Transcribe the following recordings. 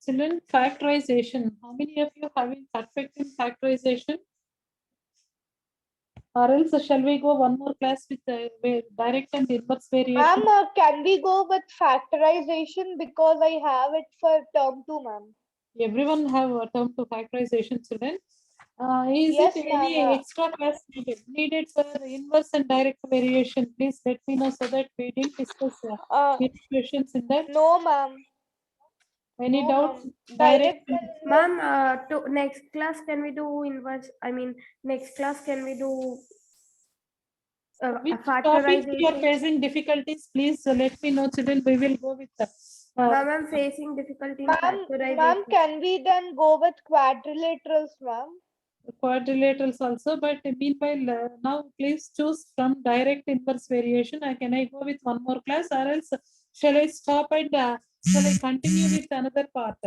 Children, factorization. How many of you having perfect in factorization? Or else shall we go one more class with direct and inverse variation? Ma'am, can we go with factorization because I have it for term 2, ma'am? Everyone have a term to factorization, children. Is Yes, it ma'am. any extra class needed for inverse and direct variation? Please let me know so that we didn't discuss any questions in that. No, ma'am. Any No, doubts? ma'am. Direct. Direct and Ma'am, to next class can we do inverse? I mean, next class can we do Which topic you are factorization? facing difficulties? Please let me know, children. We will go with Ma'am, I'm facing difficulty in ma'am, factorization. can we then go with quadrilaterals, ma'am? quadrilaterals also. But meanwhile, now please choose from direct inverse variation. Can I go with one more class, or else shall I stop and shall I continue with another part?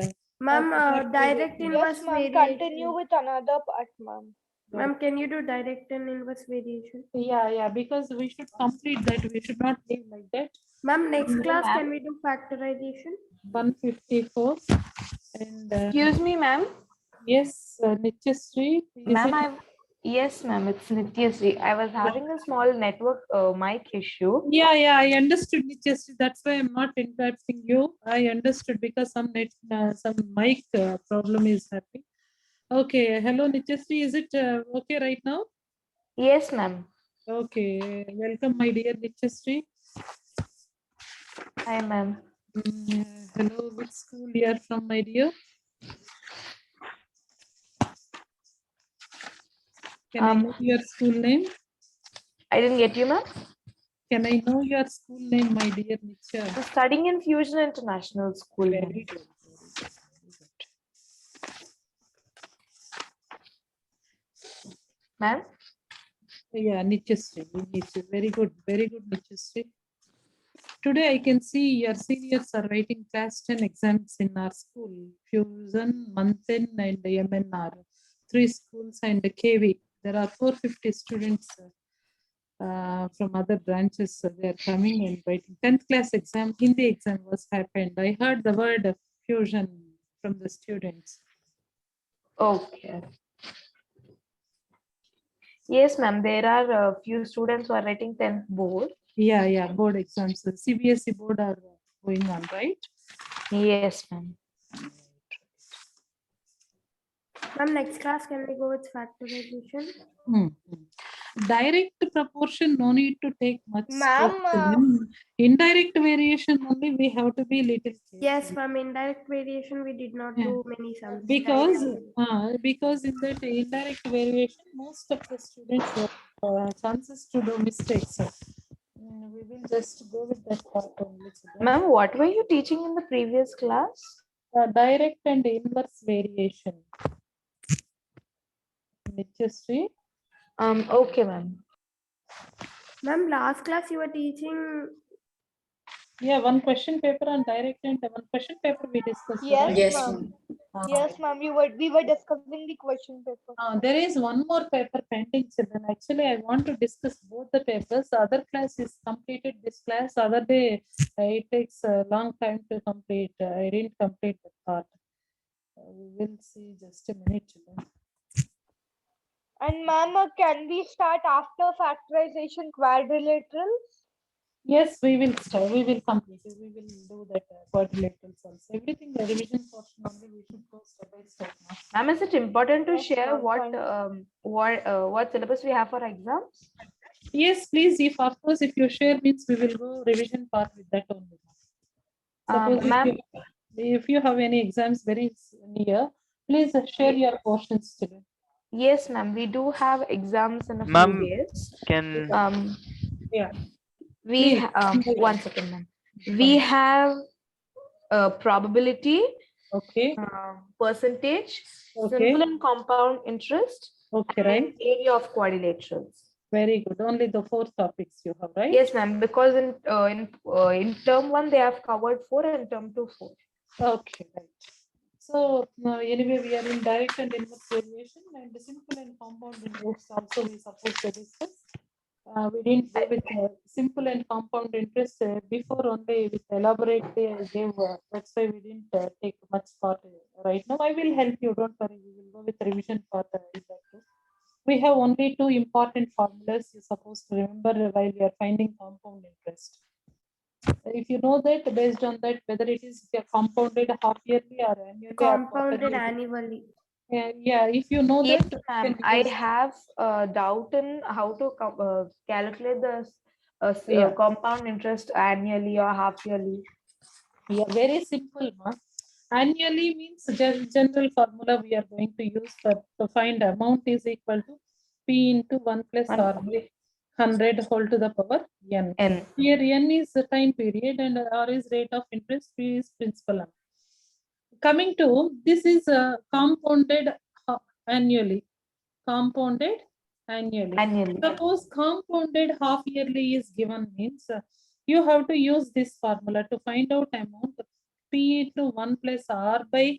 Ma'am, direct factorization? inverse Yes, ma'am. variation. Continue with another part, ma'am. Ma'am, can you do direct and inverse variation? Yeah, because we should complete that. We should not leave like that. Ma'am, next Mm, class ma'am. can we do factorization? 154 and Excuse me, ma'am. yes, Nityasree. Ma'am, yes, ma'am. It's Nityasree. I was having a small network mic issue. Yeah, I understood, Nityasree. That's why I'm not interrupting you. I understood because some mic problem is happening. Okay, hello, Nityasree. Is it okay right now? Yes, ma'am. Okay, welcome, my dear Nityasree. Hi, ma'am. Hello, which school you are from, my dear? Can I know your school name? I didn't get you, ma'am. Can I know your school name, my dear Nitya? I'm studying in Fusion International School. Very good. Ma'am? Yeah, Nityasree. Very good, Nityasree. Today I can see your seniors are writing class 10 exams in our school. Fusion, Manthan and MNR. 3 schools and KV. There are 450 students from other branches. They are coming and writing. 10th class exam, Hindi exam was happened. I heard the word fusion from the students. Okay. Yes, ma'am. There are a few students who are writing 10th board. Yeah, board exams. CBSE board are going on, right? Yes, ma'am. Ma'am, next class can we go with factorization? Direct proportion, no need to take much. Ma'am, Indirect variation only we have to be little careful. Yes, ma'am. Indirect variation we did not do many sums. Because in that indirect variation, most of the students have chances to do mistakes. We will just go with that part only. Ma'am, what were you teaching in the previous class? Direct and inverse variation. Nityasree? Okay, ma'am. Ma'am, last class you were teaching. Yeah, one question paper on direct and one question paper we discussed. yes, right? Yes, ma'am. ma'am. Yes, ma'am. We were discussing the question paper. There is one more paper pending, children. Actually, I want to discuss both the papers. The other class is completed this class. Other day, it takes a long time to complete. I didn't complete the part. We will see just a minute, children. And ma'am, can we start after factorization quadrilaterals? Yes, we will start. We will complete it. We will do that quadrilaterals also. Everything the revision portion only we should go step by step now. Ma'am, is it important to Yes, share ma'am, what syllabus we have for exams? Yes, please. If you share means we will go revision part with that only. Suppose Ma'am, if you have any exams very near, please share your portions today. yes, ma'am. We do have exams in a few Ma'am, days. can Yeah. We Please. one second, ma'am. We have probability, Okay. percentage, Okay. simple and compound interest, Okay, right. and area of quadrilaterals. Very good. Only the 4 topics you have, right? Yes, ma'am. Because in term 1 they have covered 4 and term 2 4. Okay, right. So anyway, we are in direct and inverse variation and the simple and compound inverse also we supposed to discuss. We didn't go with simple and compound interest before, only with elaborate they gave. That's why we didn't take much part right now. I will help you. Don't worry. We will go with revision part. In that too. We have only two important formulas you're supposed to remember while you are finding compound interest. If you know that, based on that, whether it is compounded half yearly or annually or Compounded quarterly. annually. Yeah, if you know Yes, that, you ma'am. can I use. have a doubt in how to calculate the Yeah. compound interest annually or half yearly. Yeah, very simple, ma. Annually means general formula we are going to use for to find amount is equal to P into 1 plus One- R by 100 whole to the power N. N. Here N is the time period and R is rate of interest, P is principal amount. Coming to this is compounded annually. Compounded annually. Annually. Suppose compounded half yearly is given means you have to use this formula to find out amount P into 1 plus R by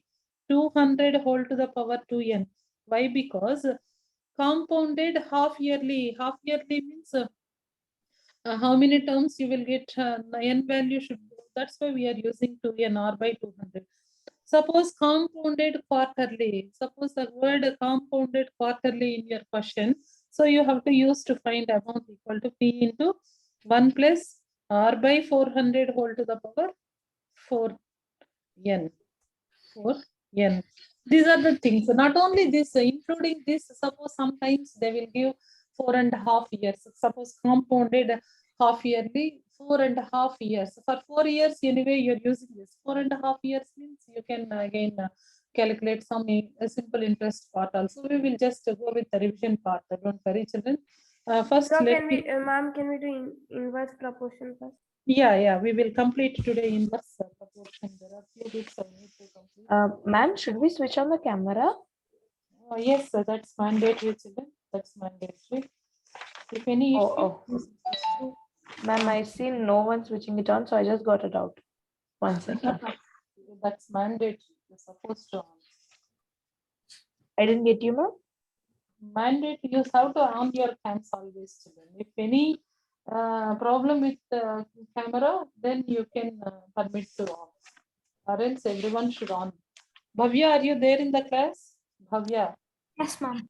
200 whole to the power 2n. Why? Because compounded half yearly means how many terms you will get n value should, that's why we are using 2n R by 200. Suppose compounded quarterly, suppose the word compounded quarterly in your question, so you have to use to find amount equal to P into 1 plus R by 400 whole to the power 4n. 4n. These are the things. Not only this, including this, suppose sometimes they will give 4.5 years. Suppose compounded half yearly, 4.5 years. For 4 years, anyway, you're using this. 4.5 years means you can again calculate some simple interest part also. We will just go with the revision part. Don't worry, children. First, So let can me. we, ma'am, can we do inverse proportion first? Yeah, we will complete today inverse proportion. There are few bits I need to complete. Ma'am, should we switch on the camera? Yes, sir, that's mandatory, children. That's mandatory. If any issue, Oh. please issue. Ma'am, I see no one switching it on, so I just got a doubt. 1 second. That's mandatory. You're supposed to on. I didn't get you, ma'am. Mandate, you have to on your cams always, children. If any problem with the camera, then you can permit to on. Or else everyone should on. Bhavya, are you there in the class? Bhavya. Yes, ma'am.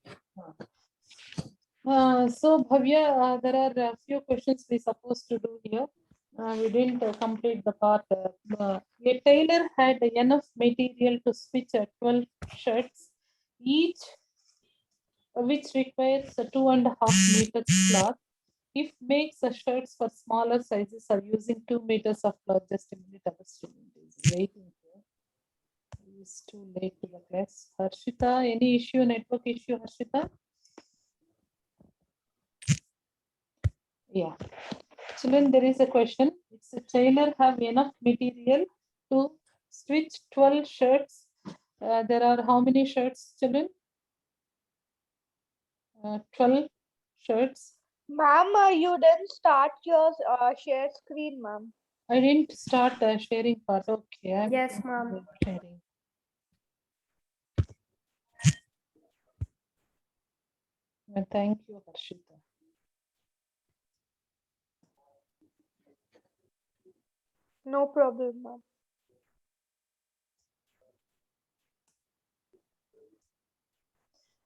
So Bhavya, there are a few questions we supposed to do here. We didn't complete the part. A tailor had enough material to stitch 12 shirts, each which requires 2.5 meters cloth. If makes the shirts for smaller sizes are using 2 meters of cloth. Just a minute, our student is waiting here. It's too late to the class. Harshita, any issue, network issue, Harshita? Yeah. Children, there is a question. It's a tailor have enough material to stitch 12 shirts. There are how many shirts, children? 12 shirts. Ma'am, you didn't start your share screen, ma'am. I didn't start sharing part. Okay. I'm Yes, going to ma'am. do sharing. Thank you, Harshita. No problem, ma'am.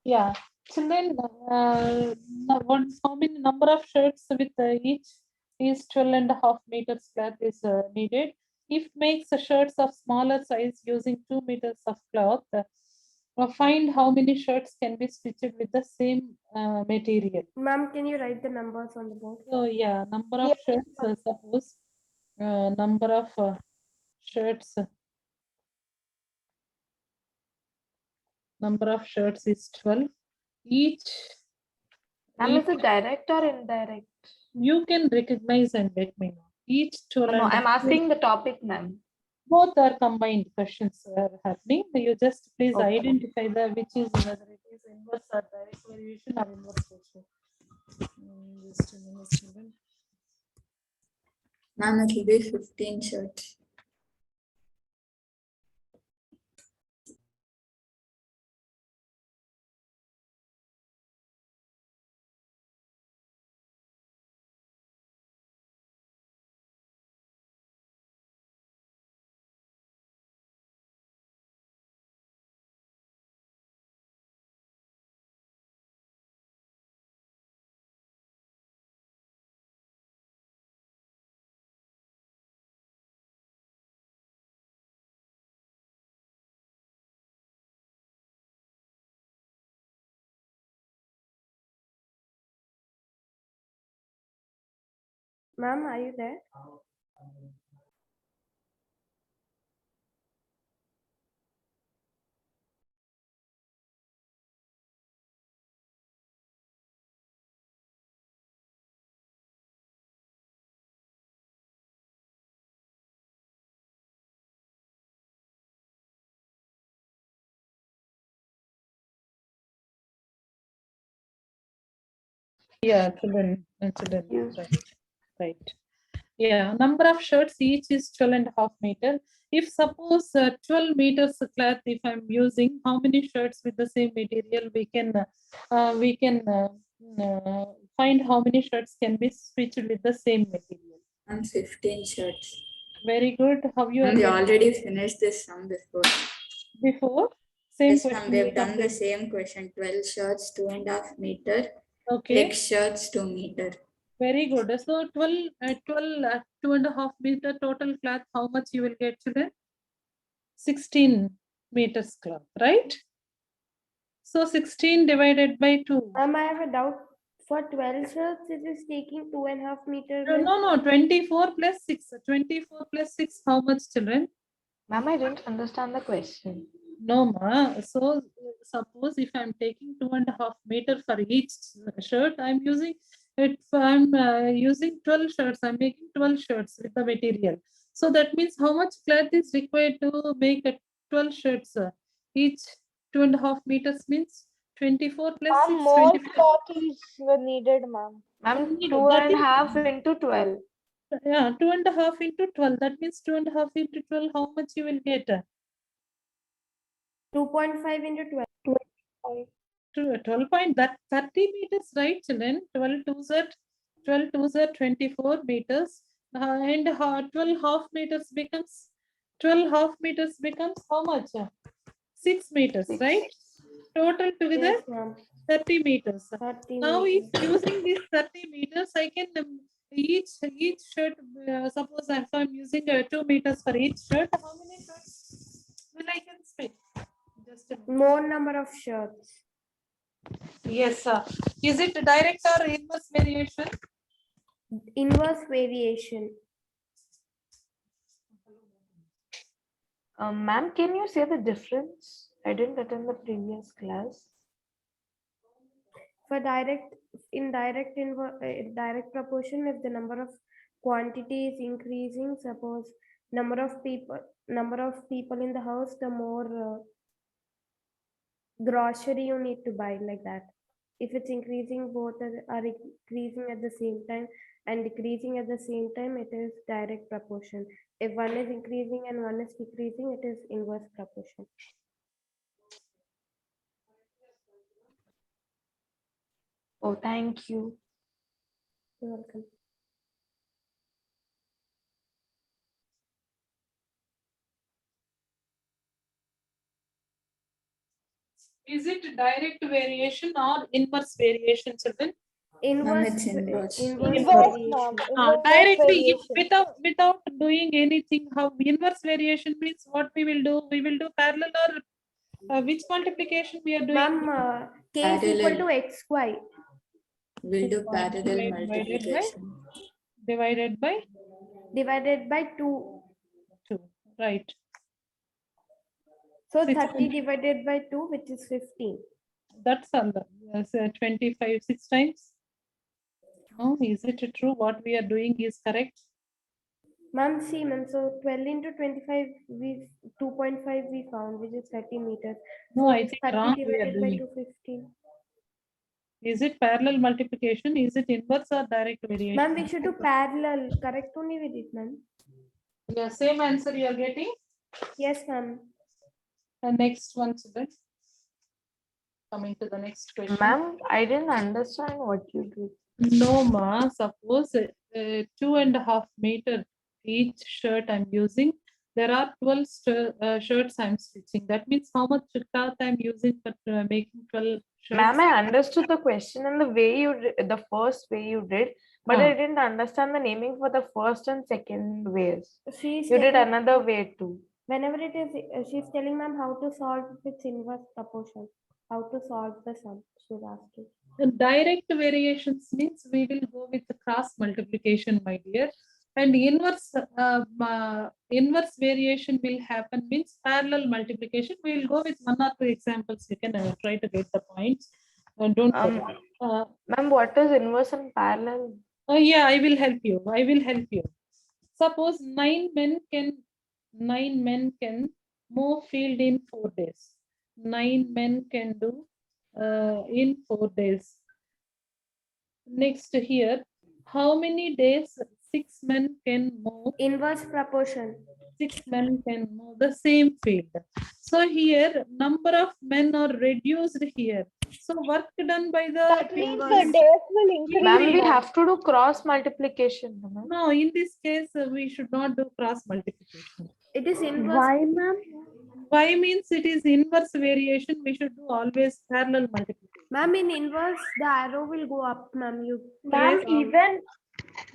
Yeah. Children, how many number of shirts with each is 12.5 meters cloth is needed. If makes the shirts of smaller size using 2 meters of cloth, find how many shirts can be stitched with the same material. Ma'am, can you write the numbers on the board? So yeah, number of Yes, shirts, suppose number of shirts, number of shirts is 12. Each, Ma'am, is each it direct or indirect? you can recognize and let me know. Each 12 No, and I'm asking the topic, ma'am. both are combined questions are happening. You just please Okay. identify the which is whether it is inverse or direct variation or inverse ratio. Just a minute, children. Ma'am, it will be 15 shirts. Ma'am, are you there? Yeah, children, Yes. right. Yeah, number of shirts each is 12.5 meters. If suppose 12 meters cloth, if I'm using, how many shirts with the same material we can find how many shirts can be switched with the same material. And 15 shirts. Very good. How you are And we getting already finished this sum before. before? Same Yes, ma'am, question. we we have done the completed. same question. 12 shirts, 2.5 meter. Okay. X shirts, 2 meter. Very good. So 12, 2.5 meter total cloth, how much you will get children? 16 meters cloth, right? So 16 divided by 2. Ma'am, I have a doubt. For 12 shirts, it is taking 2.5 meters. No, 24 plus 6. 24 plus 6, how much children? Ma'am, I didn't understand the question. No, ma. So suppose if I'm taking 2.5 meters for each shirt, I'm using it. I'm using 12 shirts. I'm making 12 shirts with the material. So that means how much cloth is required to make a 12 shirts? Each 2.5 meters means 24 plus Ma'am, 6, more 24. cloth is needed, ma'am. Ma'am, Need- two that and a is- half into 12. Yeah, 2.5 into 12. That means 2.5 into 12. How much you will get? 2.5 into 12. To 12 point that 30 meters, right, children? 12 twos are 24 meters. And 12 half meters becomes 12 half meters becomes how much? 6 meters, Six. right? Total together Yes, ma'am. 30 meters. 30 Now, if meters. using these 30 meters, I can each shirt. Suppose if I'm using 2 meters for each shirt, how many shirts will I can split? Just a minute. More number of shirts. Yes, sir. Is it direct or inverse variation? Inverse variation. Ma'am, can you say the difference? I didn't attend the previous class. For direct proportion, if the number of quantity is increasing, suppose number of people in the house, the more grocery you need to buy, like that. If it's increasing, both are increasing at the same time and decreasing at the same time, it is direct proportion. If one is increasing and one is decreasing, it is inverse proportion. Oh, thank you. You're welcome. Is it direct variation or inverse variation, children? Inverse, it's inverse. inverse Inverse, variation. ma'am. Inverse Directly, if variation. without doing anything, how inverse variation means what we will do? We will do parallel or which multiplication we are doing? Ma'am, k is equal to xy. We'll do parallel Divided multiplication. Divided by Divided by 2. 2, right? So 6 30 divided by 2, which is 15. That's all. 25 6 times. No, is it true? What we are doing is correct? Ma'am, see, ma'am, so 12 into 25, 2.5 we found, which is 30 meters. No, So I it's think 30 wrong we are divided by doing. 215. Is it parallel multiplication? Is it inverse or direct variation? Ma'am, we should do parallel. Correct only with it, ma'am. Yeah, same answer you are getting. Yes, ma'am. The next one, children. Coming to the next question. Ma'am, I didn't understand what you did. No, ma. Suppose 2.5 meter each shirt I'm using. There are 12 shirts I'm stitching. That means how much cloth I'm using for making 12 shirts? Ma'am, I understood the question and the way the first way you did, but I didn't understand the naming for the first and second ways. She's You did telling, another way too. whenever it is, she's telling ma'am how to solve its inverse proportion. How to solve the sum, she's asking. Direct variations means we will go with the cross multiplication, my dear. And inverse variation will happen means parallel multiplication. We will go with 1 or 2 examples. You can try to get the points. And don't worry. Ma'am, what is inverse and parallel? Yeah, I will help you. I will help you. Suppose 9 men can move field in 4 days. 9 men can do in 4 days. Next here, how many days 6 men can move? Inverse proportion. 6 men can move the same field. So here, number of men are reduced here. So work done by That the means the Inverse. days will increase. Ma'am, we ma'am. have to do cross multiplication. Ma'am. no. In this case, we should not do cross multiplication. It is inverse. ma'am? Why means it is inverse variation. We should do always parallel multiplication. Ma'am, in inverse, the arrow will go up, ma'am. You Ma'am, even,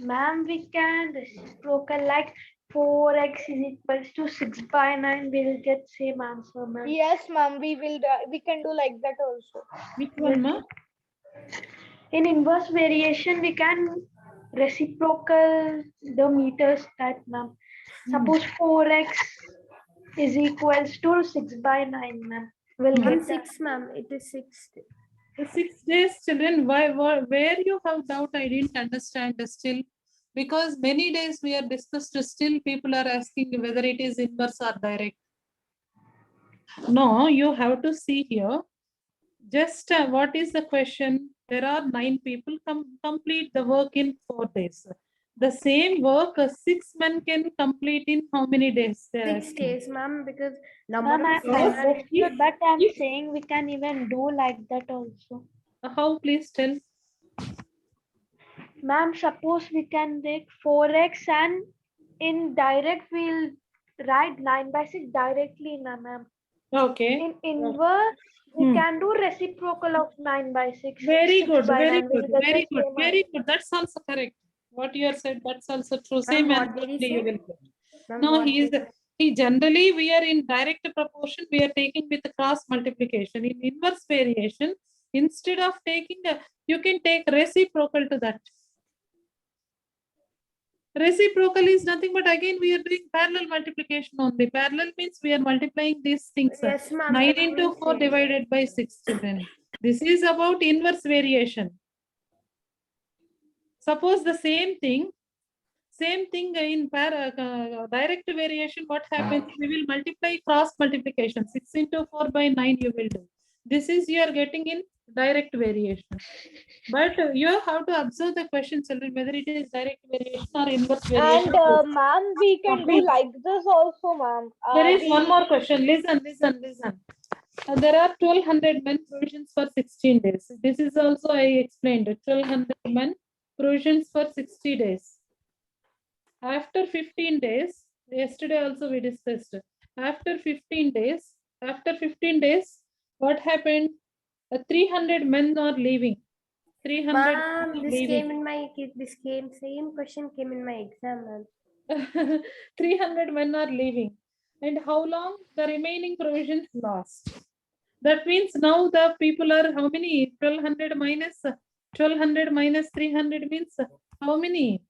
ma'am, we can reciprocal like 4x is equals to 6 by 9. We'll get same answer, ma'am. Yes, ma'am. We can do like that also. which one, ma? In inverse variation, we can reciprocal the meters type, ma'am. Suppose 4x is equals to 6 by 9, ma'am. We'll get 6, ma'am. It is 6. The 6 days, children. Where you have doubt? I didn't understand still. Because many days we are discussed, still people are asking whether it is inverse or direct. No, you have to see here. Just what is the question? There are 9 people complete the work in 4 days. The same work 6 men can complete in how many days? 6 days, ma'am, because number Ma'am, of I men are- understood, but I'm if- saying we can even do like that also. How, please tell? Ma'am, suppose we can take 4x and in direct we'll write 9 by 6 directly, ma'am. Okay. In inverse, we Hmm. can do reciprocal of 9 by 6. Very 6 good, by very 9, we'll good, get the very good, same very answer. good. That's also correct. What you have said, that's also true. Same what answer did he only you say? will get. Ma'am, No, what he is. did- He generally we are in direct proportion. We are taking with cross multiplication. In inverse variation, instead of taking, you can take reciprocal to that. Reciprocal is nothing but again we are doing parallel multiplication only. Parallel means we are multiplying these things. Yes, ma'am. 9 that into means 4 same. divided by 6 children. This is about inverse variation. Suppose the same thing in direct variation, what happens? We will multiply cross multiplication. 6 into 4 by 9 you will do. This is you are getting in direct variation. But you have to observe the question, children, whether it is direct variation or inverse variation. And ma'am, we can do Please. like this also, ma'am. There is one more question. Listen. There are 1200 men provisions for 16 days. This is also I explained. 1200 men provisions for 60 days. After 15 days, yesterday also we discussed. After 15 days, what happened? 300 men are leaving. 300 men Ma'am, are this leaving. came in my same question came in my exam, ma'am. 300 men are leaving. And how long the remaining provisions lost? That means now the people are how many? 1200 minus 300 means how many?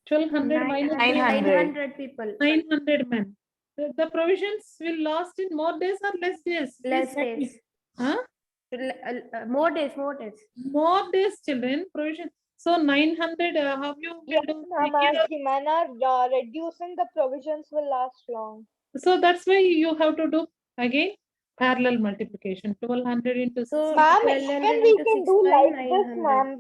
1200 minus 900 people. 900 men. The provisions will last in more days or less days? Less Please help me. days. Huh? More days. More days, children. Provision. So 900, have you will Yes, do ma'am, here? as the men are reducing, the provisions will last long. So that's why you have to do again parallel multiplication. 1200 into 6. So, Ma'am, 1200 even we into can 6 do by like this, 900. ma'am.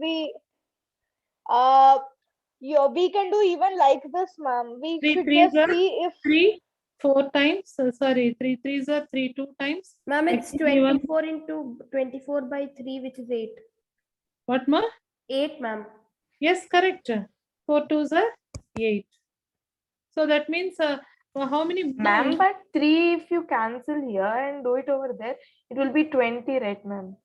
We can do even like this, ma'am. We Three should threes just are see if 3, 4 times. Sorry, 3 threes are 3, 2 times. Ma'am, it's Actually, 24 into 24 by 3, which is 8. What, ma? 8, ma'am. Yes, correct. 4 twos are 8. So that means how many? Ma'am, but 3 if you cancel here and do it over there, it will be 20, right, ma'am?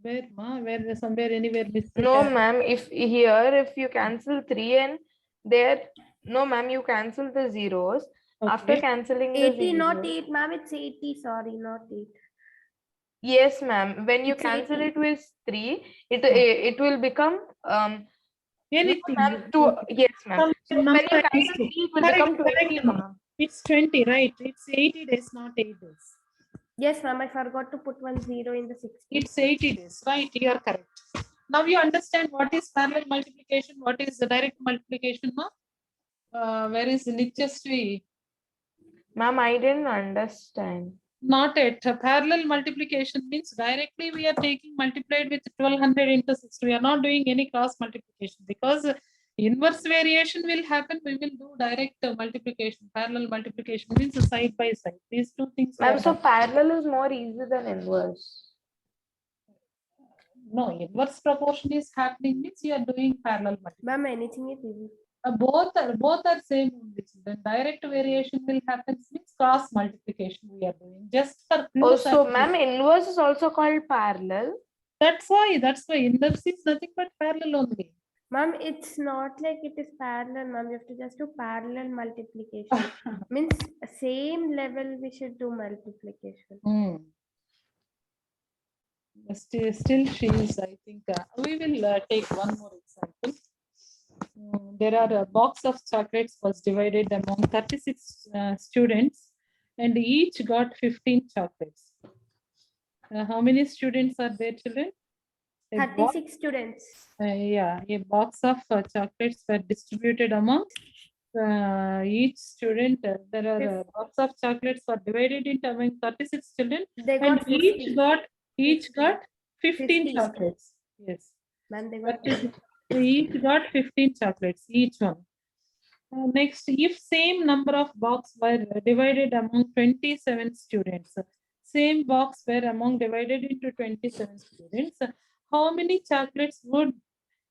Where, ma? Where somewhere anywhere mistake? No, ma'am. If you cancel 3 and there, no, ma'am, you cancel the zeros. After Okay. cancelling the 80, zeros. not 8, ma'am. It's 80. Sorry, not 8. Yes, ma'am. When you It's cancel 80. it with 3, it will become no, Anything. ma'am. Yes, ma'am. Some So number when you I cancel missed it. 3, it will Correct, become 20, correct, ma'am. ma'am. It's 20, right? It's 80 days, not 8 days. Yes, ma'am. I forgot to put 1 0 in the 60. It's 80 days, right? You are correct. Now you understand what is parallel multiplication, what is the direct multiplication, no? Where is Nityasri? Ma'am, I didn't understand. Not it. Parallel multiplication means directly we are taking multiplied with 1200 into 6. We are not doing any cross multiplication because inverse variation will happen. We will do direct multiplication. Parallel multiplication means side by side. These two things. we Ma'am, are so not- parallel is more easy than inverse. No, inverse proportion is happening means you are doing parallel multiplication. Ma'am, anything is easy. Both are same only. Then direct variation will happen means cross multiplication we are doing. Just for clues. Oh, so ma'am, inverse is also called parallel. That's why inverse is nothing but parallel only. Ma'am, it's not like it is parallel, ma'am. You have to just do parallel multiplication. Means same level we should do multiplication. Still she is, I think, we will take one more example. There are a box of chocolates was divided among 36 students and each got 15 chocolates. How many students are there, children? A box, 36 students. yeah, a box of chocolates were distributed among each student. There are a box of chocolates were divided into among 36 children They and got each 50. got 15 50. chocolates. Yes. Ma'am, they got 36. They each got 15 chocolates, each one. Next, if same number of box were divided among 27 students, same box were among divided into 27 students, how many chocolates would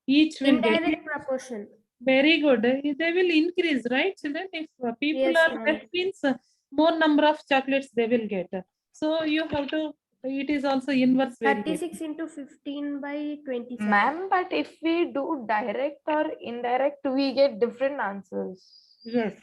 each will get? indirect proportion. Very good. They will increase, right, children? If people Yes, are ma'am. less means more number of chocolates they will get. So you have to, it is also inverse variation. 36 into 15 by 27. Ma'am, but if we do direct or indirect, we get different answers. Yes.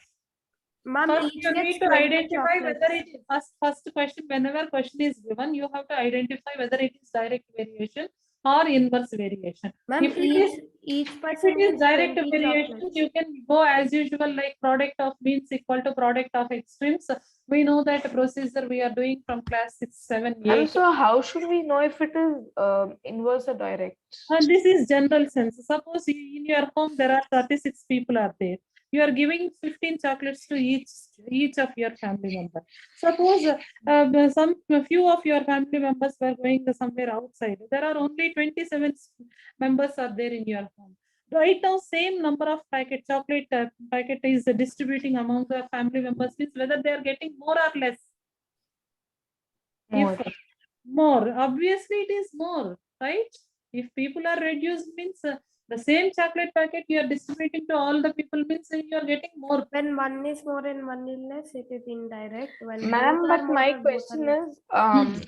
Ma'am, First, each you gets need to 20 identify whether chocolates. it is first question. Whenever question is given, you have to identify whether it is direct variation or inverse variation. Ma'am, If it is each if person it is gets direct 20 variation, chocolates. you can go as usual like product of means equal to product of extremes. We know that procedure we are doing from class 6, 7, 8. And so how should we know if it is inverse or direct? And this is general sense. Suppose in your home there are 36 people are there. You are giving 15 chocolates to each of your family member. Suppose a few of your family members were going somewhere outside. There are only 27 members are there in your home. Right now, same number of chocolate packet is distributing among the family members. Means whether they are getting more or less. More. If more, obviously it is more, right? If people are reduced means the same chocolate packet you are distributing to all the people means you are getting more. When one is more and one is less, it is indirect. When Ma'am, both are but more my or both are question less.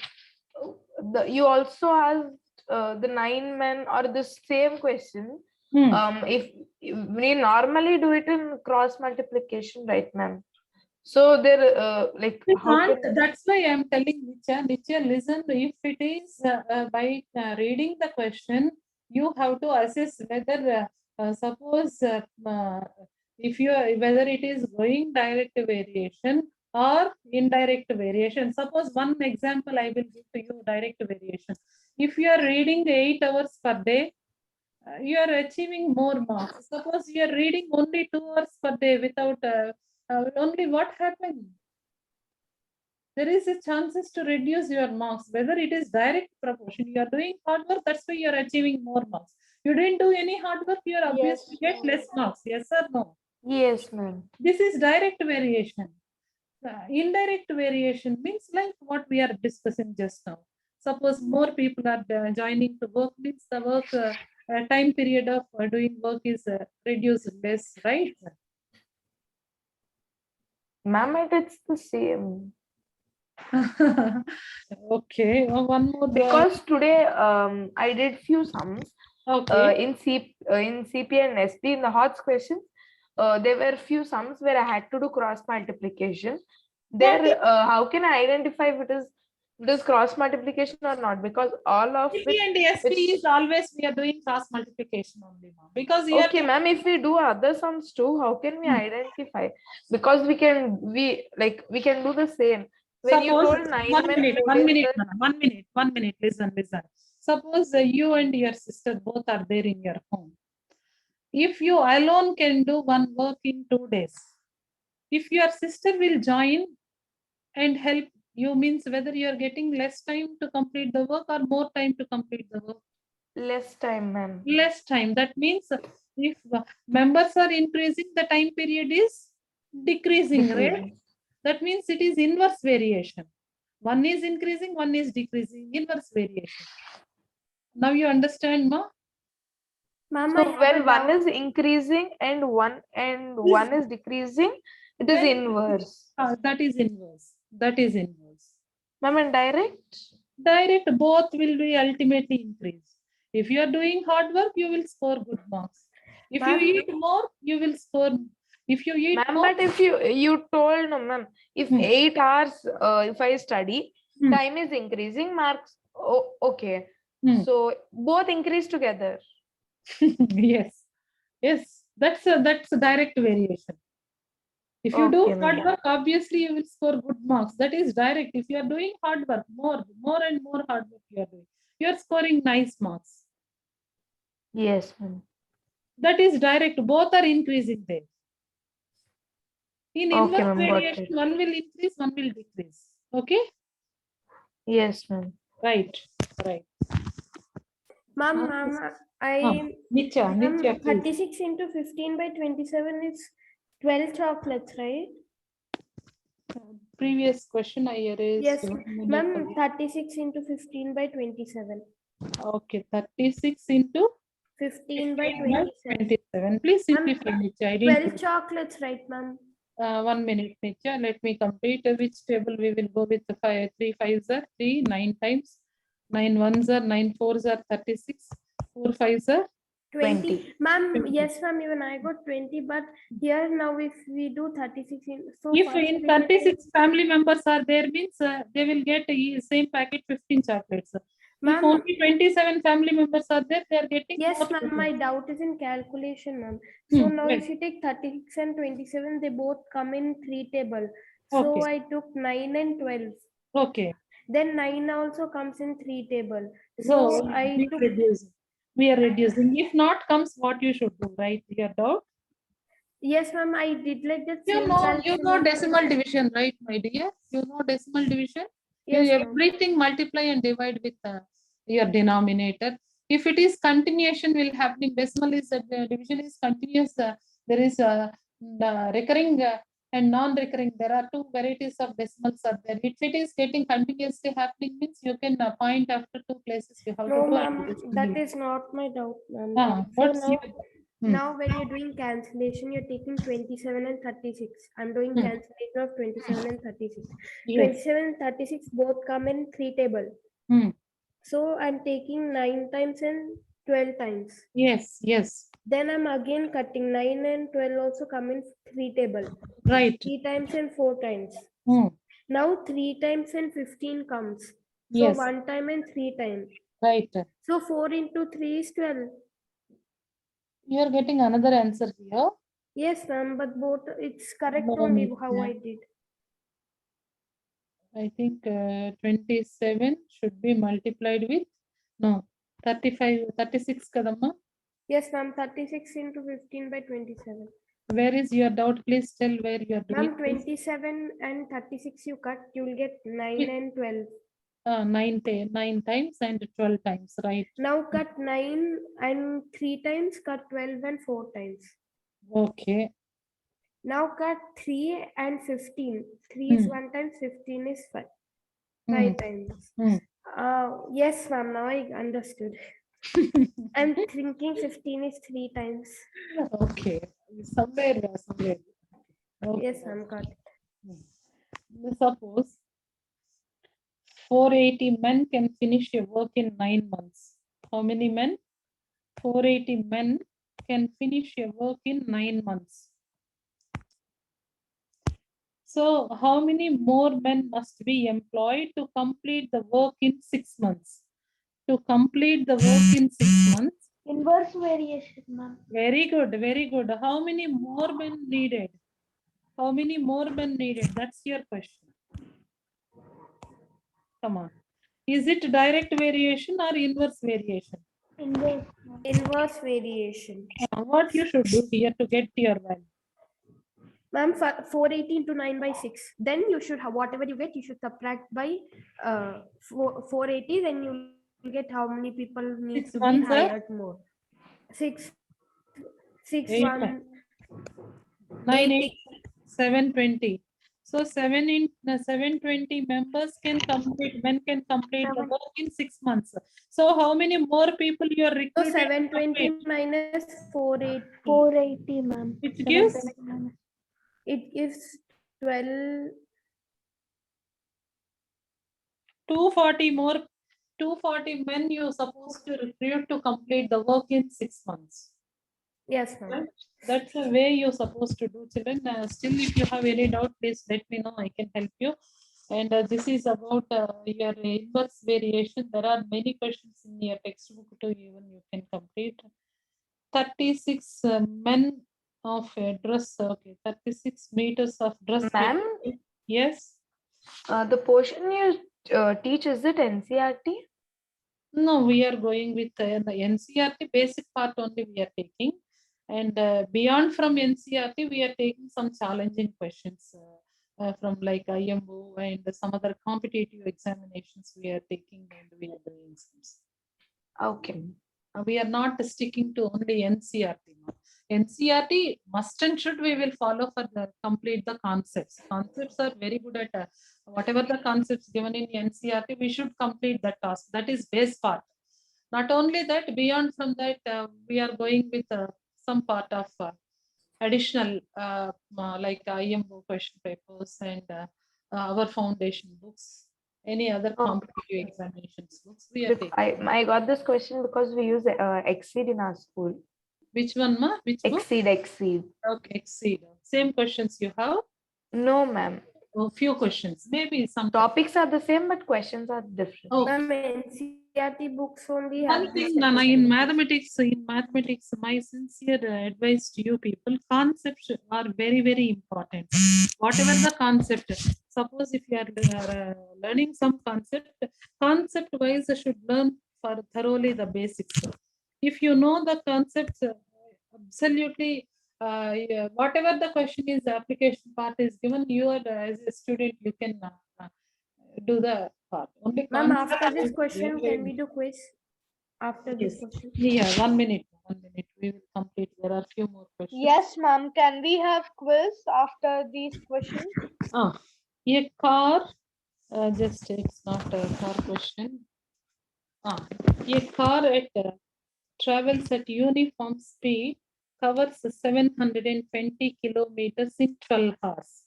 is, you also asked the 9 men or the same question. If we normally do it in cross multiplication, right, ma'am? So there, like, We how can't, can- that's why I am telling Nitya, listen, if it is by reading the question, you have to assess whether, suppose, if you whether it is going direct variation or indirect variation. Suppose one example I will give to you direct variation. If you are reading 8 hours per day, you are achieving more marks. Suppose you are reading only 2 hours per day without only what happened? There is a chances to reduce your marks, whether it is direct proportion. You are doing hard work, that's why you are achieving more marks. You didn't do any hard work, you are obviously get less marks. Yes or no? Yes, ma'am. This is direct variation. Indirect variation means like what we are discussing just now. Suppose more people are joining to work, means the work time period of doing work is reduced less, right? Ma'am, it's the same. Okay, one more. Because today I did few sums Okay. in CP and SP in the HOTS questions. There were few sums where I had to do cross multiplication. There, how can I identify if it is this cross multiplication or not? Because all of CP it. and SP which- is always we are doing cross multiplication only, ma'am. Because here Okay, ma'am, if we do other sums too, how can we identify? Because we can do the same. When you suppose told 9 one men, minute, four one days, minute, then- ma'am, 1 minute, 1 minute. Listen. Suppose you and your sister both are there in your home. If you alone can do one work in 2 days, if your sister will join and help you, means whether you are getting less time to complete the work or more time to complete the work. less time, ma'am. Less time. That means if members are increasing, the time period is decreasing, right? Decreasing. That means it is inverse variation. One is increasing, one is decreasing, inverse variation. Now you understand, ma? Ma'am, So I have when a one doubt. is increasing and one is decreasing, it is Then- inverse. That is inverse. That is inverse. Ma'am, and direct? Direct, both will be ultimately increased. If you are doing hard work, you will score good marks. If you Ma'am. eat more, you will score. If you eat Ma'am, more, but if you told, no, ma'am, if Hmm. 8 hours, if I study, Hmm. time is increasing, marks, okay. Hmm. So both increase together. yes, that's a direct variation. If you do Okay, ma'am. hard work, obviously you will score good marks. That is direct. If you are doing hard work, more and more hard work you are doing, you are scoring nice marks. Yes, ma'am. That is direct. Both are increasing there. In Okay, inverse ma'am, got variation, it. one will increase, one will decrease. Okay? Yes, ma'am. Right. Ma'am, I Nitya, ma'am, please. 36 into 15 by 27 is 12 chocolates, right? Previous question I erased. Yes, 1 minute ma'am, ago. 36 into 15 by 27. Okay, 36 into 15 by 15 by 27. 27. Please Ma'am, simplify, Nitya. I didn't 12 chocolates, right, ma'am? 1 minute, Nitya. Let me complete which table we will go with. 3 5s are 3, 9 times. 9 1s are 9 4s are 36. 4 5s are 20. Ma'am, 20. yes, ma'am, even I got 20, but here now if we do 36, so If fast in we get 36 family members are there, means they will get same packet 15 chocolates. If Ma'am, only 27 family members are there, they are getting yes, more ma'am, my chocolates. doubt is in calculation, ma'am. So now yes. if you take 36 and 27, they both come in 3 table. So Okay. I took 9 and 12. Okay. Then 9 also comes in 3 table. So So I we took, reducing. We are reducing. If not comes, what you should do, right? Your doubt. yes, ma'am, I did like that. You same know decimal calculation. division, right, my dear? You know decimal division. Yes, You ma'am. everything multiply and divide with your denominator. If it is continuation will happening, decimal is division is continuous. There is recurring and non-recurring. There are two varieties of decimals are there. If it is getting continuously happening, means you can point after two places. You have No, to do ma'am, and that is not my doubt, ma'am. So what's now, your, now when you're doing cancellation, you're taking 27 and 36. I'm doing Hmm. cancellation of 27 and 36. yes. 27 and 36 both come in 3 table. Hmm. So I'm taking 9 times and 12 times. Yes. Then I'm again cutting 9 and 12 also come in 3 table. Right. 3 times and 4 times. Hmm. Now 3 times and 15 comes. So Yes. 1 time and 3 times. Right. So 4 into 3 is 12. You are getting another answer here. Yes, ma'am, but both it's correct No, only Nitya. how I did. I think 27 should be multiplied with, no, 35, 36 kadamma. Yes, ma'am, 36 into 15 by 27. Where is your doubt? Please tell where you are doing. Ma'am, 27 and 36 you cut, you will get 9 Yes. and 12. 9 times and 12 times, right? Now cut 9 and 3 times, cut 12 and 4 times. Okay. Now cut 3 and 15. 3 is Hmm. 1 times, 15 is 5. Hmm. 5 times. Hmm. Yes, ma'am, now I understood. I'm thinking 15 is 3 times. Okay. Somewhere. Okay. Yes, ma'am, got it. Suppose 480 men can finish a work in 9 months. How many men? 480 men can finish a work in 9 months. So how many more men must be employed to complete the work in 6 months? To complete the work in 6 months. Inverse variation, ma'am. Very good, very good. How many more men needed? How many more men needed? That's your question. Come on. Is it direct variation or inverse variation? Inverse, ma'am. Inverse variation. What you should do here to get your value? Ma'am, 480 into 9 by 6. Then you should have whatever you get, you should subtract by 480. Then you will get how many people need 6 to be ones are hired more. 6, 6, Eight. 1, 9, 8, 80. 720. So 720 members can complete, men can complete the work in 6 months. So how many more people you are So recruiting? to 720 complete? minus 480. 480, ma'am. Which gives 720 minus. It gives 12. 240 more, 240 men you're supposed to recruit to complete the work in 6 months. Yes, ma'am. Right? That's the way you're supposed to do, children. Still, if you have any doubt, please let me know. I can help you. And this is about your inverse variation. There are many questions in your textbook to even you can complete. 36 men of a dress. Okay, 36 meters of dress. Ma'am, Yes. the portion you teach, is it NCRT? No, we are going with the NCRT basic part only we are taking. And beyond from NCRT, we are taking some challenging questions from like IMO and some other competitive examinations we are taking and we are doing some. Okay. We are not sticking to only NCRT. now. NCRT must and should we will follow for the complete the concepts. Concepts are very good at whatever the concepts given in NCRT, we should complete that task. That is base part. Not only that, beyond from that, we are going with some part of additional like IMO question papers and our foundation books, any other Oh. competitive examinations books we are taking. I got this question because we use Exceed in our school. Which one, ma? Which book? Exceed. Okay, Exceed. Same questions you have? No, ma'am. A few questions, maybe some. Topics are the same, but questions are different. Oh, Ma'am, NCRT books only one have thing, these Nana, type of in questions. mathematics, my sincere advice to you people, concepts are very, very important. Whatever the concept, suppose if you are learning some concept wise, you should learn for thoroughly the basics. If you know the concepts, absolutely, yeah, whatever the question is, the application part is given, you are as a student, you can do the part. Only Ma'am, concept after this is question, very, can we do quiz? After this yes. question. Yeah, 1 minute. 1 minute. We will complete. There are few more questions. Yes, ma'am. Can we have quiz after these questions? A car, just it's not a car question. A car travels at uniform speed, covers 720 kilometers in 12 hours.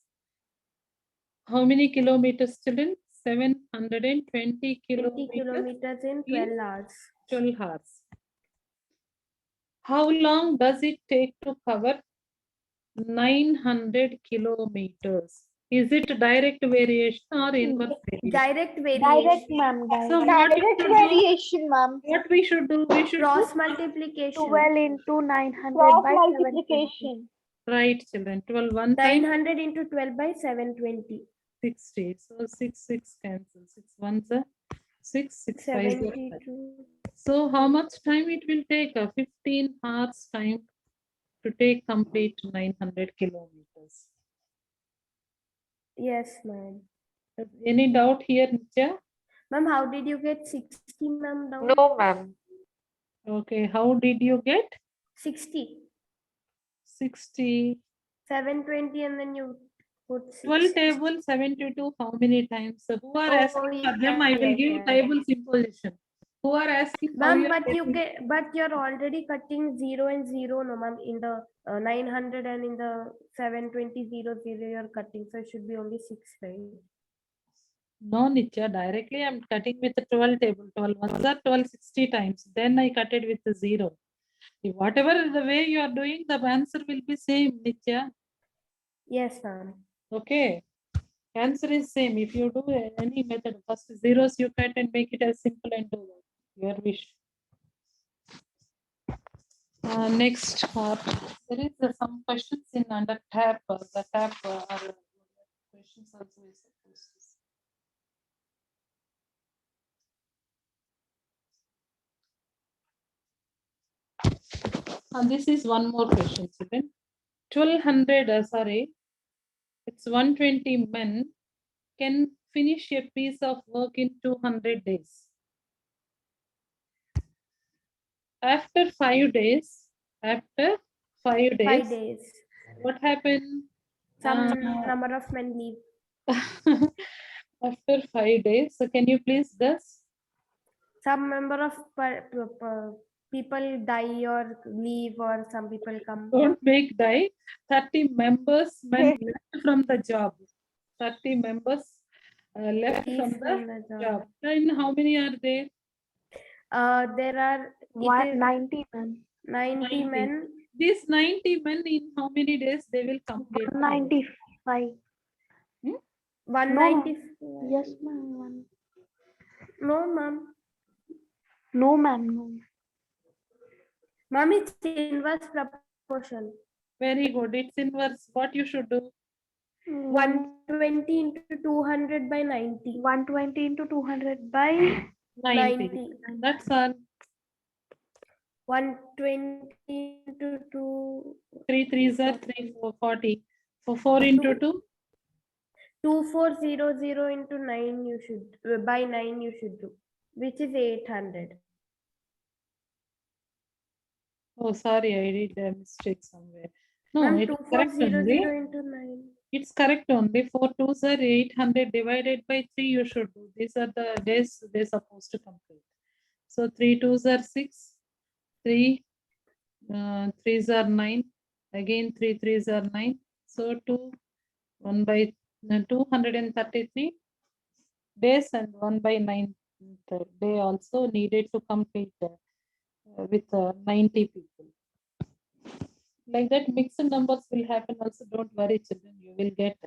How many kilometers, children? 720 20 kilometers kilometers in 12 hours. 12 hours. How long does it take to cover 900 kilometers? Is it direct variation or inverse variation? Direct variation. Direct, ma'am. So Direct. what we Direct should do? variation, ma'am. What we should do? We should Cross do multiplication. 12 into 900 Cross by multiplication. right, children. 12 one time 900 into 12 by 720. 60. So 6 cancel. 6 ones are 6 5 are 72. So how much time it will take? 15 hours time to take complete 900 kilometers. Yes, ma'am. Any doubt here, Nitya? Ma'am, how did you get 60, ma'am? Down? No, ma'am. Okay, how did you get 60. 60? 720 and then you put 12 6. table 72, how many times? So who are Oh, asking for them? I will give tables in position. Who are asking how Ma'am, you are but you getting? get, but you're already cutting 0 and 0, no, ma'am. In the 900 and in the 720 0 you're cutting, so it should be only 6, right? No, Nitya, directly I'm cutting with the 12 table. 12 ones are 12 60 times. Then I cut it with the 0. If whatever the way you are doing, the answer will be same, Nitya. Yes, ma'am. Okay. Answer is same. If you do any method, first zeros you cut and make it as simple and do that. Your wish. Next part, there is some questions in under tab. The tab are questions also is supposed to see. And this is one more question, student. 1200, sorry, it's 120 men can finish a piece of work in 200 days. After 5 days, after 5 days, 5 days. what happened? Some number of men leave. After 5 days, so can you please guess? Some number of people die or leave, or some people come. Don't make die. 30 members men left from the job. 30 members left Leave from from the the job. Then how many are there? There are What, it is 90 men? 90 90. men. These 90 men in how many days they will complete? 195. 190. Yes, ma'am. No, ma'am. No, ma'am. No. Ma'am, it's inverse proportion. Very good. It's inverse. What you should do? 120 into 200 by 90. 120 into 200 by 90. 90. That's all. 120 into 2. 3 3s are 3 4 40. For 4 into 2. 2400 into 9 you should by 9 you should do, which is 800. Oh, sorry, I did a mistake somewhere. No, Ma'am, it's correct 2400 only. into 9. It's correct only. 4 2s are 800 divided by 3 you should do. These are the days they're supposed to complete. So 3 2s are 6. 3 3s are 9. Again 3 3s are 9. So 2 1 by 233 days and 1 by 9 day also needed to complete with 90 people. Like that, mixed numbers will happen also. Don't worry, children. You will get.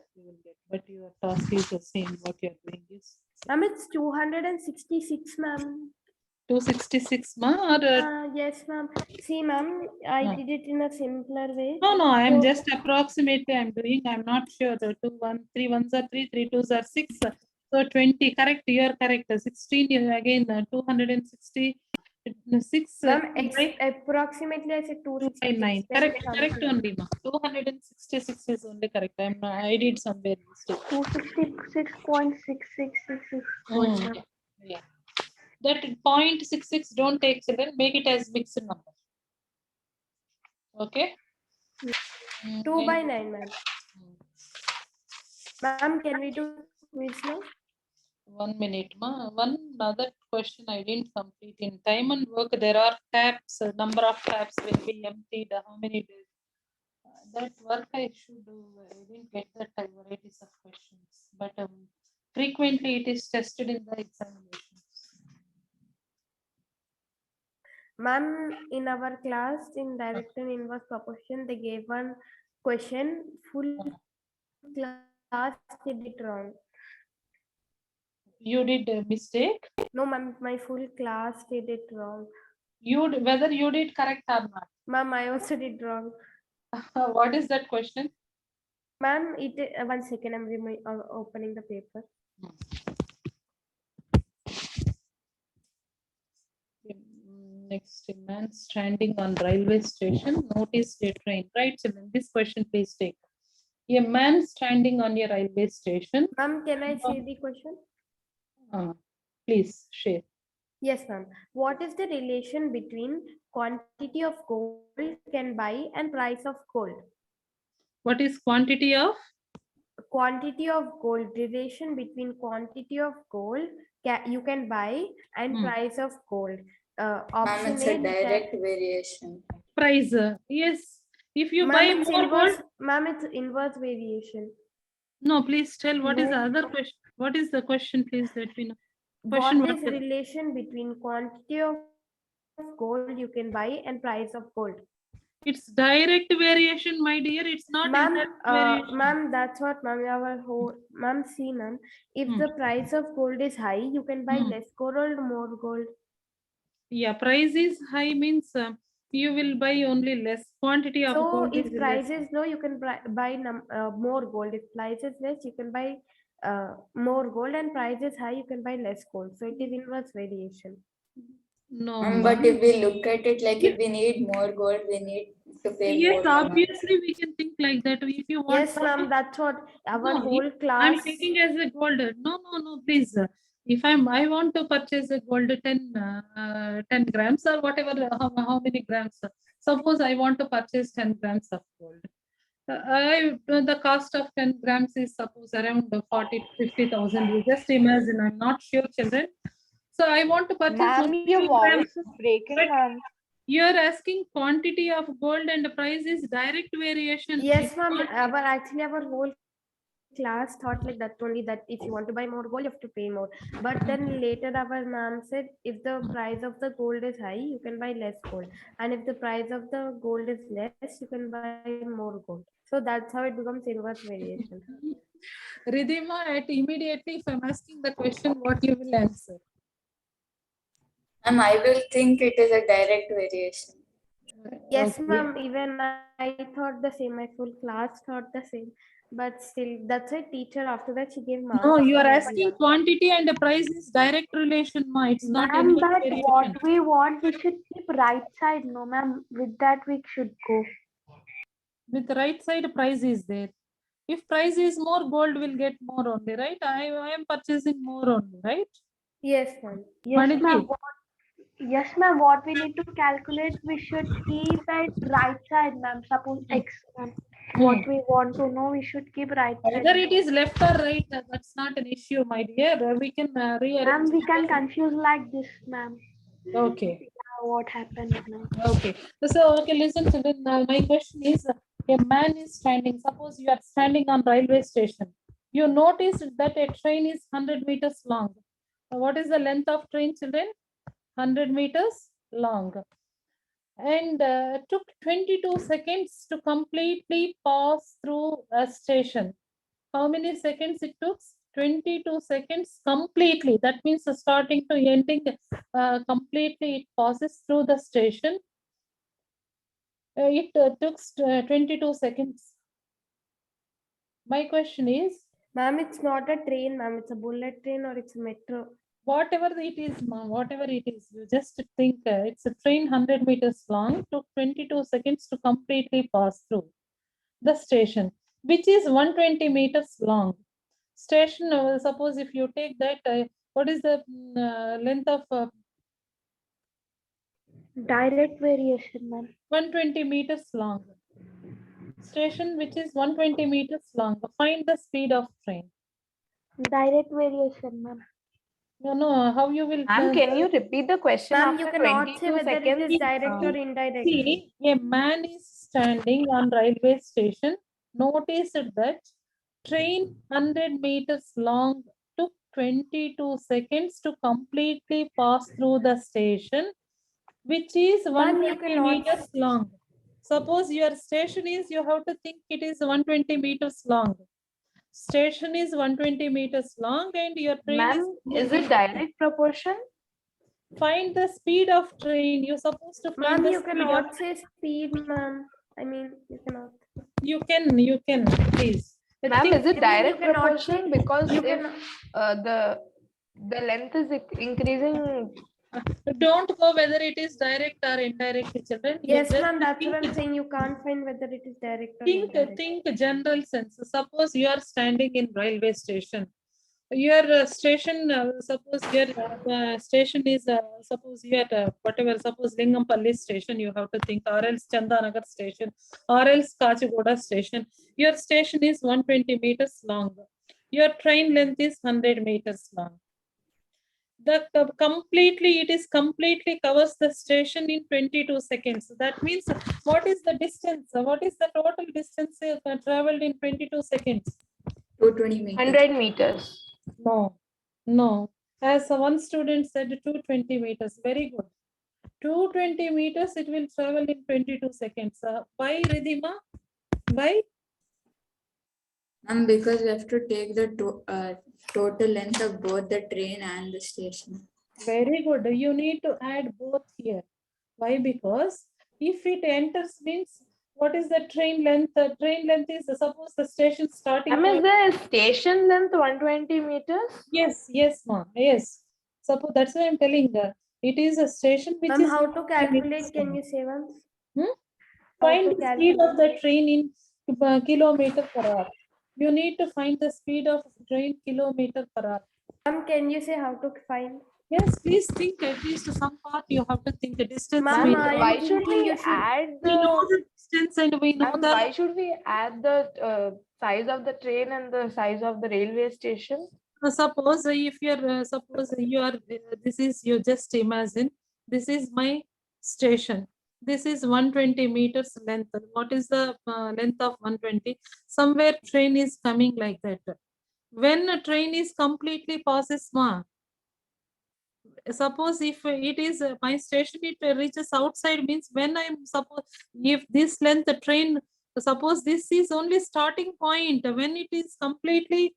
But your task is the same. What you are doing is Ma'am, it's 266, ma'am. 266, ma, or Yes, ma'am. See, ma'am, I Ah. did it in a simpler way. no. I am So- just approximately. I'm doing. I'm not sure. The 2 1 3 1s are 3, 3 2s are 6. So 20. Correct. You are correct. 16. Again 260. 6 Ma'am, by approximately I said 2 by 9. 266. Correct. something. Correct only, ma. 266 is only correct. I did somewhere mistake. 266.6666. Yeah. That 0.66 don't take, children, make it as mixed number. Okay. 2 by 9, ma'am. Ma'am, can we do quiz now? 1 minute, ma. One other question I didn't complete. In time and work, there are tabs. Number of tabs will be emptied. How many days? That work I should do. I didn't get that varieties of questions, but frequently it is tested in the examinations. Ma'am, in our class in direct and inverse proportion, they gave one question, full class did it wrong. You did a mistake. No, ma'am, my full class did it wrong. Whether you did correct or not. Ma'am, I also did wrong. What is that question? Ma'am, one second, I'm opening the paper. Next, man standing on railway station, noticed a train. Right, children, this question please take. A man standing on a railway station. Ma'am, can I say the question? Please share. Yes, ma'am. What is the relation between quantity of gold can buy and price of gold? What is quantity of? Quantity of gold, relation between quantity of gold you can buy and price of gold. Ma'am, Option it's a A, direct variation. Price. Yes. If you buy Ma'am, it's more inverse. gold. Ma'am, it's inverse variation. No, please tell what is the No. other question. What is the question? Please let me know. What Question is relation between quantity of gold you can buy and price of gold? It's direct variation, my dear. It's not Ma'am, indirect variation. ma'am, that's what, ma'am, our whole, ma'am, see, ma'am, if Hmm. the price of gold is high, you can buy Hmm. less gold or more gold. Yeah, price is high means you will buy only less quantity of So gold. if is price less. is low, you can buy more gold. If price is less, you can buy more gold, and price is high, you can buy less gold. So it is inverse variation. No, But ma'am. if we look at it like if we need more gold, we need to pay Yes, more amount. obviously we can think like that. If you want Yes, ma'am, to, that's what our no, whole if class. I'm taking as a gold. No, please. If I want to purchase a gold 10 grams or whatever, how many grams? Suppose I want to purchase 10 grams of gold. The cost of 10 grams is suppose around 40 to 50,000. You just imagine. I'm not sure, children. So I want to purchase Ma'am, only your 10 voice grams. is breaking, But ma'am. you are asking quantity of gold and the price is direct variation. Yes, It's ma'am. not- Our whole class thought like that only, that if you want to buy more gold, you have to pay more. But then later our ma'am said, if the price of the gold is high, you can buy less gold. And if the price of the gold is less, you can buy more gold. So that's how it becomes inverse variation. Ridhima, immediately if I'm asking the question, what you will answer? I will think it is a direct variation. Yes, Okay. ma'am. Even I thought the same. My full class thought the same. But still, that's why teacher after that she gave marks. No, you are for asking everyone. quantity and the price is direct relation, ma. It's not Ma'am, inverse but variation. what we want, we should keep right side, no, ma'am. With that, we should go. With the right side, price is there. If price is more, gold will get more only, right? I am purchasing more only, right? Yes, ma'am. Yes, Maniji, ma'am. Yes, ma'am. What we need to calculate, we should keep it right side, ma'am. Suppose X, ma'am. What we want to know, we should keep right side. whether it is left or right, that's not an issue, my dear. We can Ma'am, rearrange. we can confuse like this, ma'am. Okay. What happened now? Okay. So, okay, listen, children. My question is, a man is standing. Suppose you are standing on railway station. You notice that a train is 100 meters long. What is the length of train, children? 100 meters long. And took 22 seconds to completely pass through a station. How many seconds it took? 22 seconds completely. That means starting to ending completely it passes through the station. It took 22 seconds. My question is, Ma'am, it's not a train, ma'am. It's a bullet train or it's a metro. whatever it is, ma'am, whatever it is, you just think it's a train 100 meters long, took 22 seconds to completely pass through the station, which is 120 meters long. Station, suppose if you take that, what is the length of Direct variation, ma'am. 120 meters long? Station which is 120 meters long. Find the speed of train. Direct variation, ma'am. No, how you will? Ma'am, can you repeat the question Ma'am, you after cannot say 22 whether it seconds? is direct or indirect. See, a man is standing on railway station. Notice that train 100 meters long took 22 seconds to completely pass through the station, which is Ma'am, you 120 cannot. meters long. Suppose your station is, you have to think it is 120 meters long. Station is 120 meters long and your train Ma'am, is it direct proportion? Find the speed of train. You're supposed to find Ma'am, the you speed of. cannot say speed, ma'am. I mean, you cannot. You can, please. Ma'am, is it You direct cannot proportion? say- Because you if cannot- the length is increasing. Don't go whether it is direct or indirect, children. You Yes, just ma'am, that's what I'm think, saying. You can't find whether it is direct or think, indirect. think general sense. Suppose you are standing in railway station. Your station, suppose your station is, suppose you are whatever, suppose Lingampalli station, you have to think, or else Chandanagar station, or else Kachigoda station. Your station is 120 meters long. Your train length is 100 meters long. It is completely covers the station in 22 seconds. That means what is the distance? What is the total distance traveled in 22 seconds? 220 meters. 100 meters. No. As one student said, 220 meters. Very good. 220 meters, it will travel in 22 seconds. Why, Ridhima? Why? Because we have to take the total length of both the train and the station. Very good. You need to add both here. Why? Because if it enters means what is the train length? The train length is suppose the station starting. Is the station length 120 meters? Yes, ma'am. Yes. Suppose that's why I'm telling that it is a station which Ma'am, is. how to calculate? Can you say once? Find to the speed of the train in kilometer per hour. You need to find the speed of train kilometer per hour. Ma'am, can you say how to find? Yes, please think at least some part you have to think the distance. Ma'am, meter. I am Why should thinking we you should- add We know the the distance and we know the. why should we add the size of the train and the size of the railway station? Suppose if you're suppose you are this is you just imagine this is my station. This is 120 meters length. What is the length of 120? Somewhere train is coming like that. When a train is completely passes ma, suppose if it is my station, it reaches outside means when I'm suppose if this length the train, suppose this is only starting point, when it is completely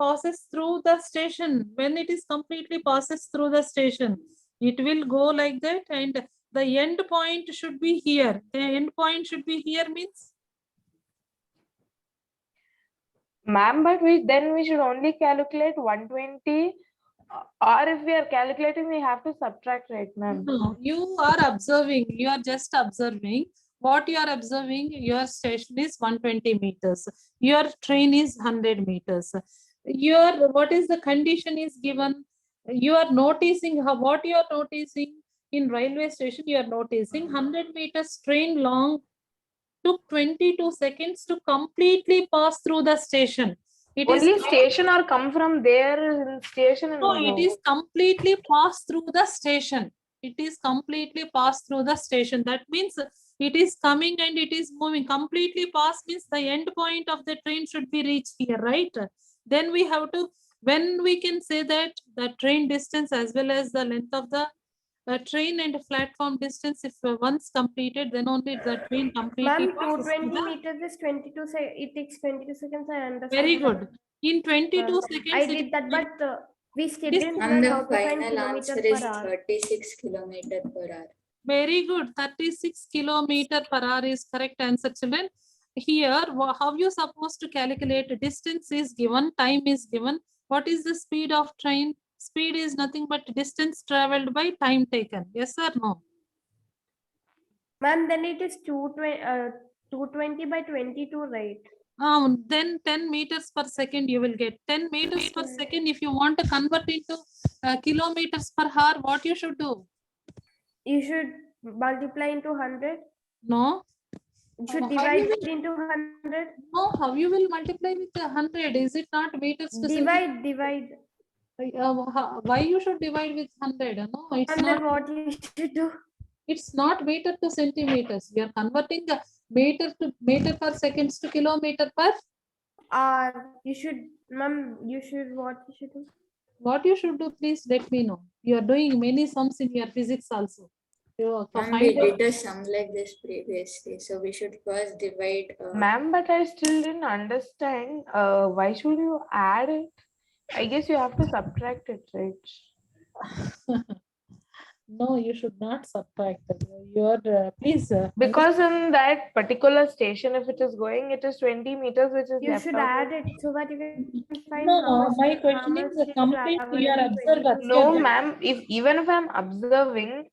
passes through the station, when it is completely passes through the station, it will go like that and the end point should be here. The end point should be here means. Ma'am, but we should only calculate 120, or if we are calculating, we have to subtract, right, ma'am? No, you are observing, you are just observing. What you are observing, your station is 120 meters. Your train is 100 meters. What is the condition is given? You are noticing what you are noticing in railway station, you are noticing 100 meters train long took 22 seconds to completely pass through the station. It is Only station or come from there in station and no, it is completely passed through the station. It is completely passed through the station. That means it is coming and it is moving. Completely passed means the end point of the train should be reached here, right? Then we have to, when we can say that the train distance as well as the length of the train and platform distance, if once completed, then only the train completely Ma'am, passes through 220 the. meters is 22 seconds. It takes 22 seconds. I understand. Very good. In 22 seconds, I it did that, but we still This- didn't And learn the how to find final answer kilometers is per hour. 36 kilometer per hour. Very good. 36 kilometer per hour is correct answer, children. Here, how you supposed to calculate? Distance is given, time is given. What is the speed of train? Speed is nothing but distance traveled by time taken. Yes or no? Ma'am, then it is 220 by 22, right? Then 10 meters per second you will get. 10 meters per second. If you want to convert into kilometers per hour, what you should do? You should multiply into 100. No. You should How divide you will- it into 100. No, how you will multiply with 100? Is it not meters to second? Divide. Why you should divide with 100? No, it's And not. then what you should do? It's not meter to centimeters. We are converting the meter per seconds to kilometer per. You should, ma'am, what you should do? What you should do, please let me know. You are doing many sums in your physics also. And we did a sum like this previously. So we should first divide. Ma'am, but I still didn't understand. Why should you add it? I guess you have to subtract it, right? No, you should not subtract. Please. Because in that particular station, if it is going, it is 20 meters, which is You left should out. add it so that you can find No, how much. my how question much is you complete. travel You are in 22 observer. No, ma'am. Even if I'm observing,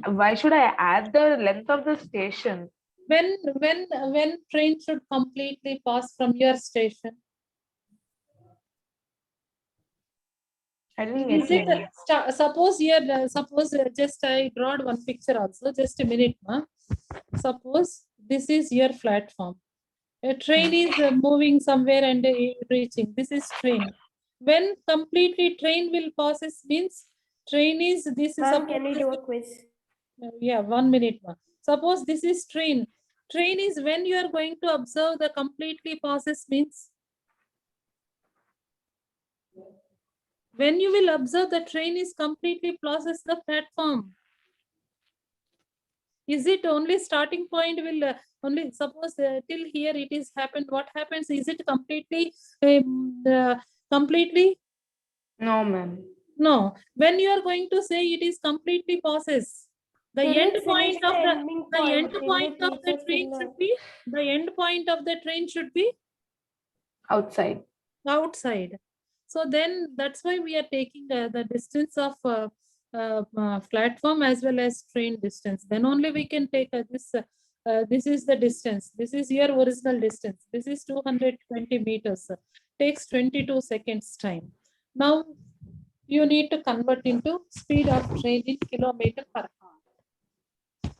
why should I add the length of the station? When train should completely pass from your station? I didn't Is get it you. suppose here? Suppose just I drawed one picture also. Just a minute, ma. Suppose this is your platform. A train is moving somewhere and reaching. This is train. When completely train will passes means train is this is. Ma'am, can we do a quiz? Yeah, 1 minute, ma. Suppose this is train. Train is when you are going to observe the completely passes means. When you will observe the train is completely crosses the platform. Is it only starting point will only suppose till here it is happened? What happens? Is it completely completely? No, ma'am. No. When you are going to say it is completely passes, the Till end it point finish of the the ending the point, end till point it of the reaches train till should be the end point of the train should be Outside. outside. So then that's why we are taking the distance of platform as well as train distance. Then only we can take this. This is the distance. This is your original distance. This is 220 meters. Takes 22 seconds time. Now you need to convert into speed of train in kilometer per hour.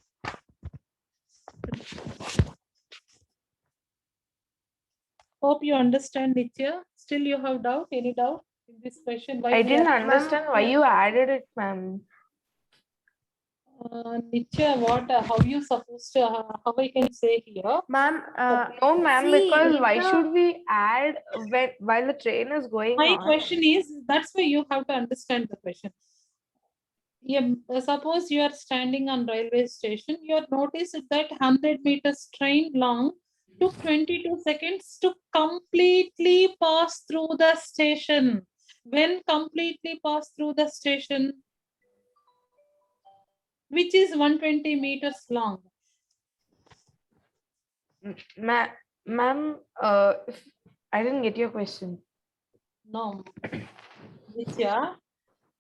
Hope you understand, Nitya. Still you have doubt? Any doubt in this question? Why I we didn't are understand why you added it, ma'am. Nitya, what, how you supposed to, how I can say here? Ma'am, No, ma'am, see, because why the- should we add when while the train is going My on? question is, that's why you have to understand the question. Yeah, suppose you are standing on railway station, you have noticed that 100 meters train long took 22 seconds to completely pass through the station. When completely pass through the station, which is 120 meters long. Ma'am, I didn't get your question. No. Nitya,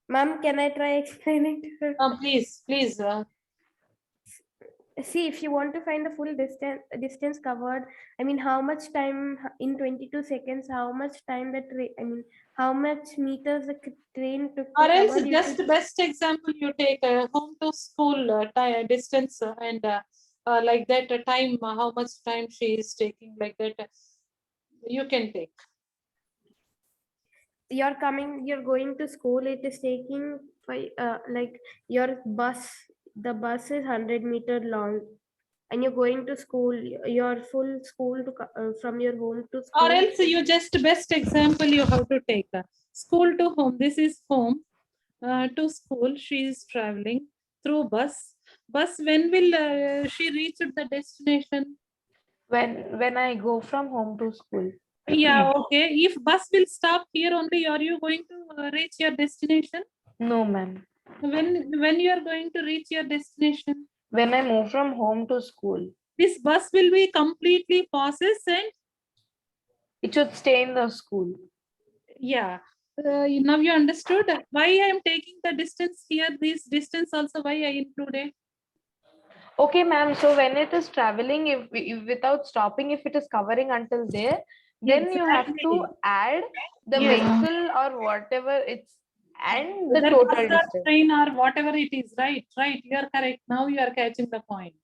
ma'am, can I try explaining to her? please. See, if you want to find the full distance covered, I mean, how much time in 22 seconds, how much time the train, I mean, how much meters the train took to Or else cover, you just should- best example you take home to school distance and like that time, how much time she is taking like that. You can take. you're going to school, it is taking like your bus, the bus is 100-meter long, and you're going to school, your full school to from your home to Or school. else you just best example you have to take school to home. This is home to school. She is traveling through bus. When will she reach the destination? When I go from home to school. Yeah, okay. If bus will stop here only, are you going to reach your destination? No, ma'am. When you are going to reach your destination? When I move from home to school, This bus will be completely passes and it should stay in the school. yeah. Now you understood why I am taking the distance here. This distance also why I included. Okay, ma'am. So when it is traveling, if without stopping, if it is covering until there, then you have to Exactly. add the Yes. vehicle or whatever it's and the Whether total bus or distance. train or whatever it is, right? You are correct. Now you are catching the point.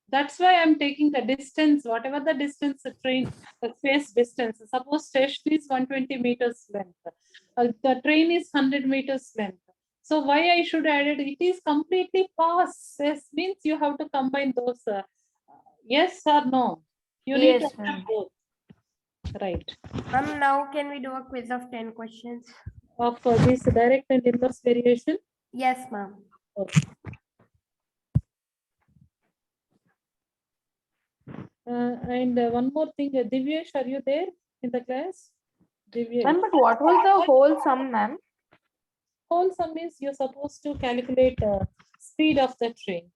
That's why I'm taking the distance, whatever the distance the train, the space distance. Suppose station is 120 meters length. The train is 100 meters length. So why I should add it? It is completely pass. Yes, means you have to combine those. Yes or no? You need to Yes, have ma'am. both. Right. Now can we do a quiz of 10 questions? Of this direct and inverse variation. Yes, ma'am. Okay. And one more thing, Divyesh, are you there in the class? Divyesh. Ma'am, but what was the whole sum, ma'am? Whole sum is you're supposed to calculate speed of the train.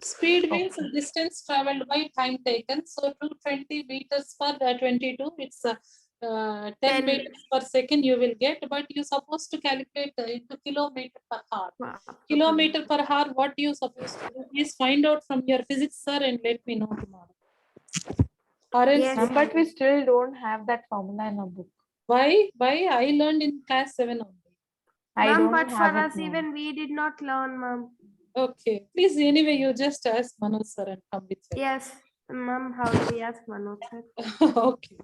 Speed means Okay. distance traveled by time taken. So 220 meters per 22, it's 10 meters per second you will get, but you're supposed to calculate into kilometer per hour. Wow. Kilometer per hour, what you supposed to do? Please find out from your physics sir and let me know tomorrow. Or else, Yes. Ma'am, but we still don't have that formula in our book. why? I learned in class 7 only. I Ma'am, don't but for have it, us, ma'am. even we did not learn, ma'am. Okay. Please, anyway, you just ask Manoj sir and come with it. Yes, ma'am, how do we ask Manoj sir? Okay.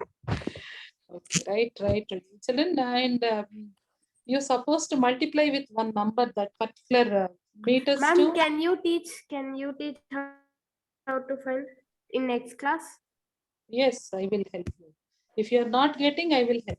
Okay, right. Children, and you're supposed to multiply with one number that particular meters Ma'am, to. can you teach how to find in next class? Yes, I will help you. If you're not getting, I will help.